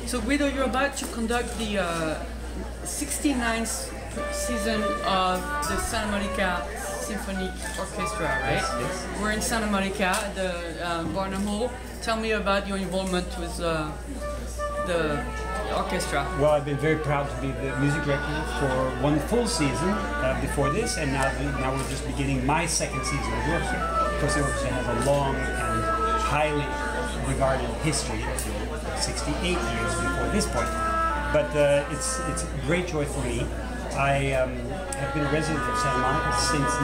So Guido, you're about to conduct the 69th season of the Santa Monica Symphony Orchestra, right? Yes. We're in Santa Monica, at the Barnum Hall. Tell me about your involvement with the orchestra. Well, I've been very proud to be the music director for one full season before this, and now we're just beginning my second season of the orchestra. Of course, the orchestra has a long and highly regarded history, 68 years before this point. But it's a great joy for me. I have been a resident of Santa Monica since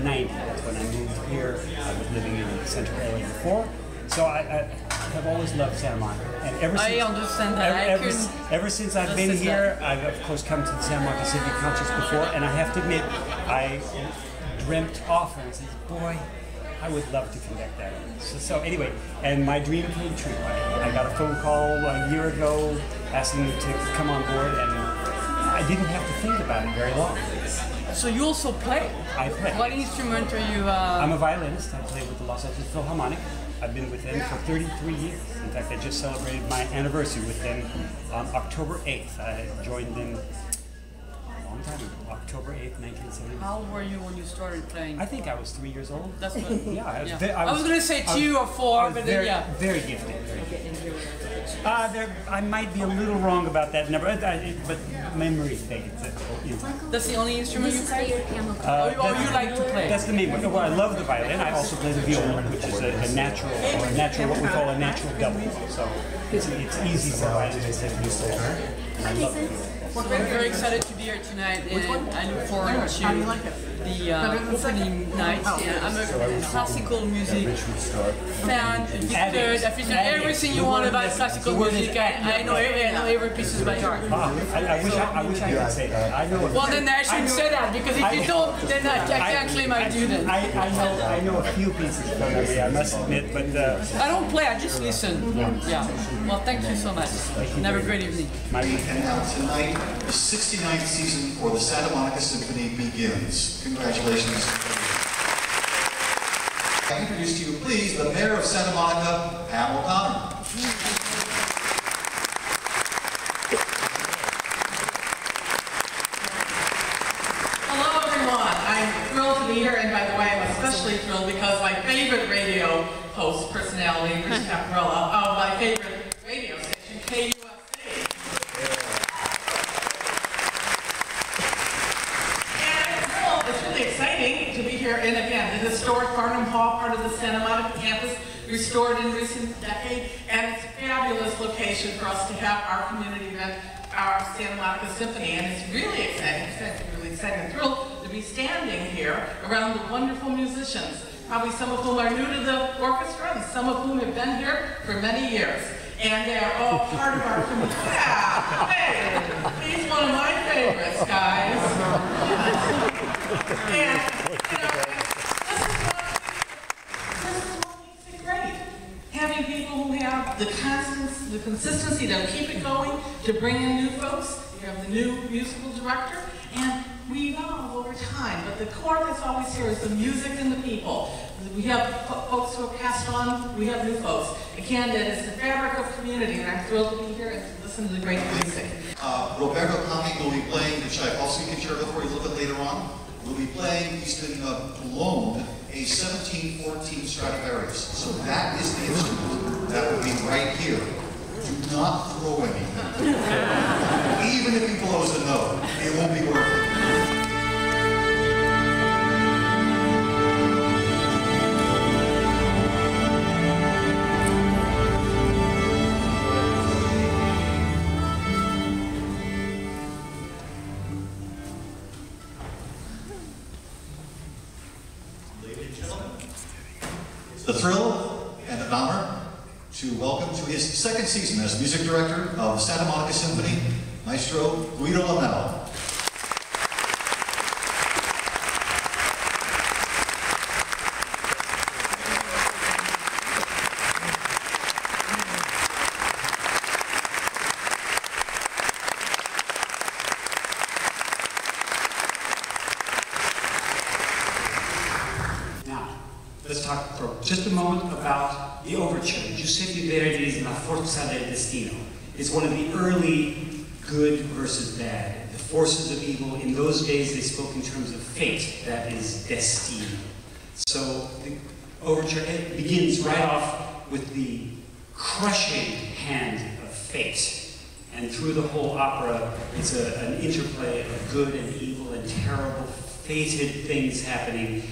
1990. That's when I moved here. I was living in Santa Monica before. So I have always loved Santa Monica. And ever since, I understand that. Ever since I've been here, I've of course come to the Santa Monica Symphony concerts before, and I have to admit, I dreamt often and said, boy, I would love to conduct that. So anyway, and my dream came true. I got a phone call a year ago asking me to come on board, and I didn't have to think about it very long. So you also play? I play. What instrument are you? I'm a violinist. I play with the Los Angeles Philharmonic. I've been with them for 33 years. In fact, I just celebrated my anniversary with them on October 8th. I joined them a long time ago, October 8th, 1970. How old were you when you started playing? I think I was 3 years old. That's good. Yeah, I was going to say 2 or 4, but very, then, yeah. Very gifted. Very gifted. I might be a little wrong about that number, but memory fades. That's the only instrument you play? Or you like to play? That's the main one. Well, I love the violin. I also play the violon, which is a natural, what we call a natural double. So it's easy for violinists to do so. I love it. I'm very excited to be here tonight, and I look forward to the opening night. I'm a classical music fan, addicted. I've written everything you want about classical music. I know every piece by heart. I wish I could say that. I know. Well, then I shouldn't say that, because if you don't, then I can't claim I do that. I know a few pieces from memory, I must admit, but I don't play. I just listen. Yeah. Well, thank you so much. And have a great evening. And now tonight, the 69th season for the Santa Monica Symphony begins. Congratulations. I introduce to you, please, the Mayor of Santa Monica, Pam O'Connor. Hello, everyone. I'm thrilled to be here, and by the way, I'm especially thrilled because my favorite radio host personality, Capparela, of my favorite radio station, KUSC. And again, the historic Barnum Hall, part of the Santa Monica campus, restored in recent decade, and it's a fabulous location for us to have our community event, our Santa Monica Symphony, and it's really exciting, and thrilled to be standing here around the wonderful musicians, probably some of whom are new to the orchestra, and some of whom have been here for many years. And they are all part of our community. Yeah, hey, he's one of my favorites, guys. And, you know, this is what makes it great. Having people who have the consistency to keep it going, to bring in new folks. You have the new musical director, and we evolve over time. But the core that's always here is the music and the people. We have folks who have passed on, we have new folks. Again, that is the fabric of community, and I'm thrilled to be here and to listen to the great music. Roberto Cani will be playing the Tchaikovsky concerto for you a little bit later on. We'll be playing, he's been loaned a 1714 Stradivarius. So that is the instrument that will be right here. Do not throw anything. Even if he blows a note, it won't be worth it. The thrill and an honor to welcome to his second season as music director of Santa Monica Symphony, Maestro Guido Lamell. Let's talk for just a moment about the overture, Giuseppe Verdi's La Forza del Destino. It's one of the early good versus bad. The forces of evil, in those days they spoke in terms of fate, that is destin. So the overture begins right off with the crushing hand of fate. And through the whole opera, it's an interplay of good and evil and terrible, fated things happening.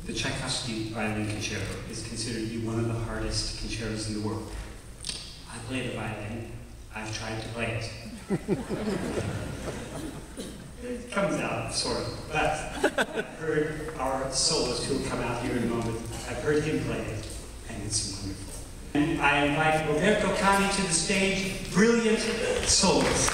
The Tchaikovsky violin concerto is considered to be one of the hardest concertos in the world. I play the violin. I've tried to play it. It comes out, sort of. But I've heard our soloist, who will come out here in a moment, I've heard him play it, and it's wonderful. And I invite Roberto Cani to the stage, brilliant soloist.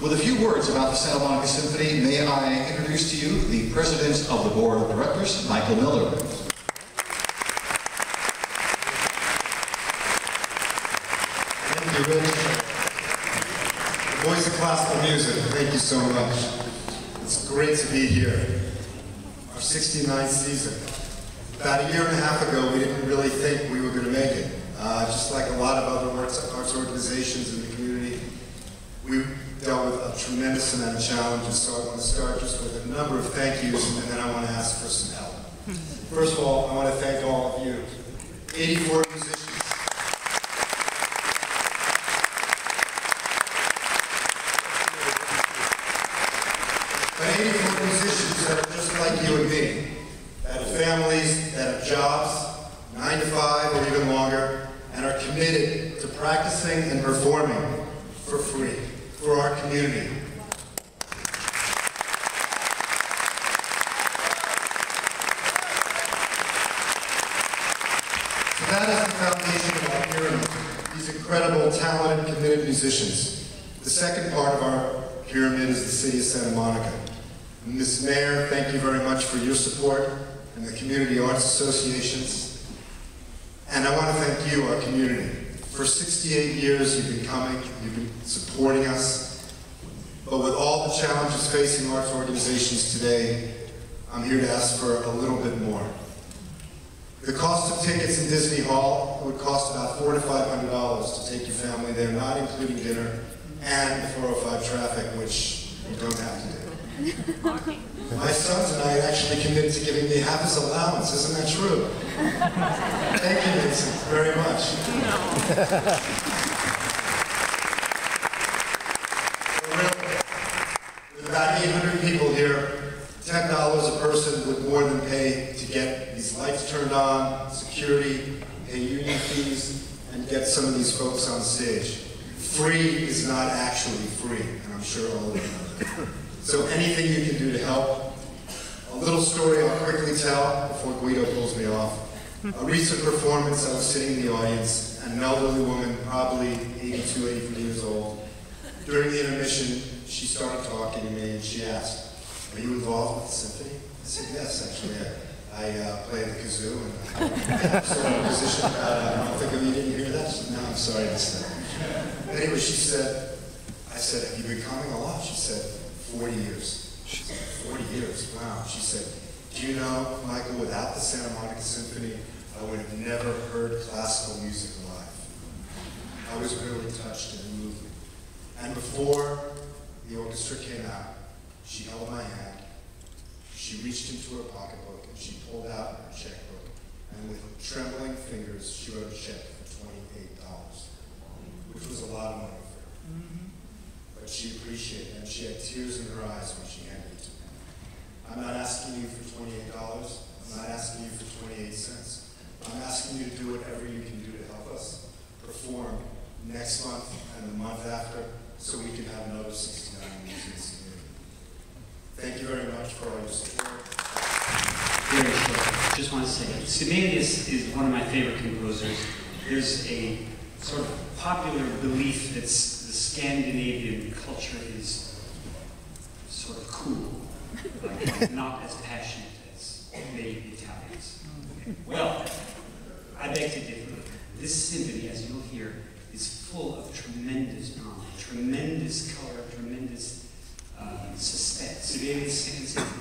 With a few words about the Santa Monica Symphony, may I introduce to you the President of the Board of Directors, Michael Miller. Thank you, Rich. The Voice of Classical Music, thank you so much. It's great to be here. Our 69th season. About a year and a half ago, we didn't really think we were going to make it. Just like a lot of other arts organizations in the community, we dealt with a tremendous amount of challenges, so I want to start just with a number of thank yous, and then I want to ask for some help. First of all, I want to thank all of you, 84 musicians. But 84 musicians that are just like you and me, that have families, that have jobs, 9 to 5 or even longer, and are committed to practicing and performing for free for our community. So that is the foundation of our pyramid, these incredible, talented, committed musicians. The second part of our pyramid is the city of Santa Monica. Ms. Mayor, thank you very much for your support and the community arts associations. And I want to thank you, our community. For 68 years you've been coming, you've been supporting us. But with all the challenges facing arts organizations today, I'm here to ask for a little bit more. The cost of tickets in Disney Hall would cost about $400 to $500 to take your family there, not including dinner and the 405 traffic, which you don't have to do. My son tonight actually committed to giving me half his allowance. Isn't that true? Thank you, Vincent, very much. With about 800 people here, $10 a person would more than pay to get these lights turned on, security, pay union fees, and get some of these folks on stage. Free is not actually free, and I'm sure all of you know that. So anything you can do to help. A little story I'll quickly tell before Guido pulls me off. A recent performance, I was sitting in the audience, and an elderly woman, probably 82, 83 years old. During the intermission, she started talking to me and she asked, "Are you involved with the symphony?" I said, "Yes, actually. I play the kazoo and I'm sort of in a position, I don't think you didn't hear that." She said, "No, I'm sorry, I missed that." Anyway, she said, I said, "Have you been coming a lot?" She said, 40 years. She said, 40 years, wow. She said, "Do you know, Michael, without the Santa Monica Symphony, I would have never heard classical music live." I was really touched and moved. And before the orchestra came out, she held my hand, she reached into her pocketbook, and she pulled out her checkbook, and with trembling fingers, she wrote a check for $28, which was a lot of money for her. But she appreciated it, and she had tears in her eyes when she handed it to me. I'm not asking you for $28. I'm not asking you for 28 cents. I'm asking you to do whatever you can do to help us perform next month and the month after, so we can have another 69 musicians. Thank you very much for all your support. Very short. Just want to say, Sibelius is one of my favorite composers. There's a sort of popular belief that the Scandinavian culture is sort of cool, like not as passionate as maybe the Italians. Well, I beg to differ. This symphony, as you'll hear, is full of tremendous drama, tremendous color, tremendous suspense. Sibelius' second symphony